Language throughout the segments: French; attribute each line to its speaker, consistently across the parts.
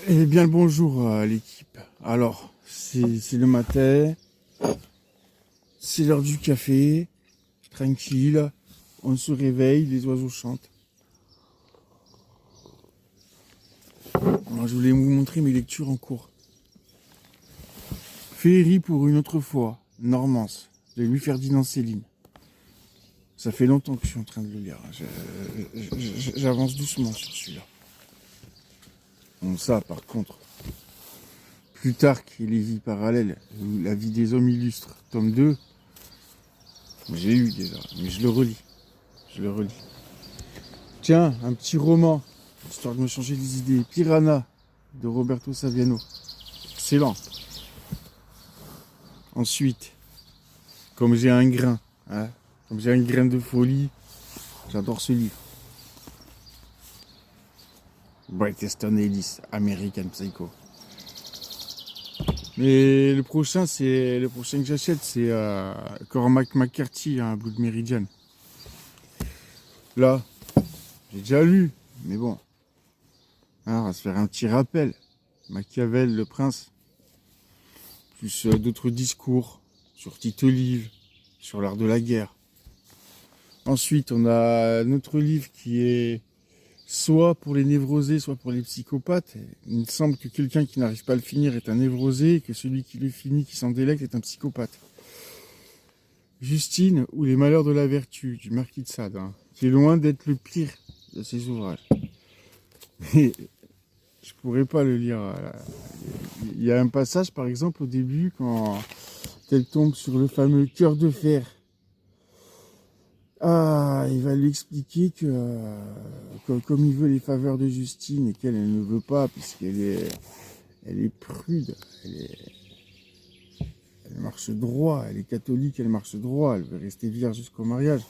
Speaker 1: Eh bien le bonjour à l'équipe. Alors, c'est le matin, c'est l'heure du café, tranquille, on se réveille, les oiseaux chantent. Moi je voulais vous montrer mes lectures en cours. Féerie pour une autre fois, Normance, de Louis-Ferdinand Céline. Ça fait longtemps que je suis en train de le lire. J'avance doucement sur celui-là. Bon ça par contre, Plutarque et les vies parallèles, ou La vie des hommes illustres, tome 2, j'ai lu déjà, mais je le relis. Je le relis. Tiens, un petit roman, histoire de me changer les idées. Piranha, de Roberto Saviano. Excellent. Ensuite, comme j'ai un grain, hein, comme j'ai un grain de folie, j'adore ce livre. Bret Easton Ellis, American Psycho. Mais le prochain que j'achète, c'est Cormac McCarthy, hein, Blood Meridian. Là, j'ai déjà lu, mais bon, hein, on va se faire un petit rappel. Machiavel, le prince, plus d'autres discours sur Tite-Live, sur l'art de la guerre. Ensuite, on a notre livre qui est soit pour les névrosés, soit pour les psychopathes. Il me semble que quelqu'un qui n'arrive pas à le finir est un névrosé, et que celui qui le finit, qui s'en délecte, est un psychopathe. Justine ou les malheurs de la vertu, du marquis de Sade, hein, qui est loin d'être le pire de ses ouvrages. Mais je pourrais pas le lire. Il y a un passage, par exemple, au début, quand elle tombe sur le fameux cœur de fer. Ah, il va lui expliquer que comme il veut les faveurs de Justine et qu'elle ne veut pas, elle est prude, elle marche droit, elle est catholique, elle marche droit, elle veut rester vierge jusqu'au mariage.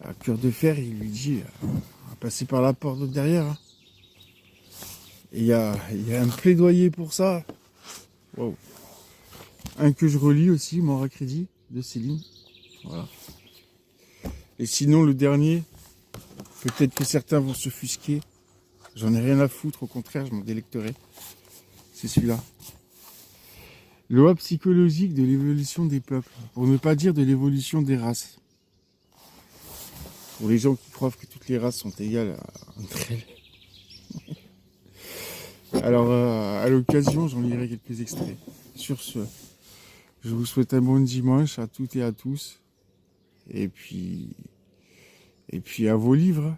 Speaker 1: À cœur de fer, il lui dit, on va passer par la porte de derrière. Hein. Et il y a un plaidoyer pour ça. Wow. Un que je relis aussi, Mort à crédit, de Céline. Voilà. Et sinon, le dernier, peut-être que certains vont se fusquer. J'en ai rien à foutre, au contraire, je m'en délecterai. C'est celui-là. Loi psychologique de l'évolution des peuples, pour ne pas dire de l'évolution des races. Pour les gens qui croient que toutes les races sont égales entre elles. Alors, à l'occasion, j'en lirai quelques extraits. Sur ce, je vous souhaite un bon dimanche à toutes et à tous. Et puis à vos livres.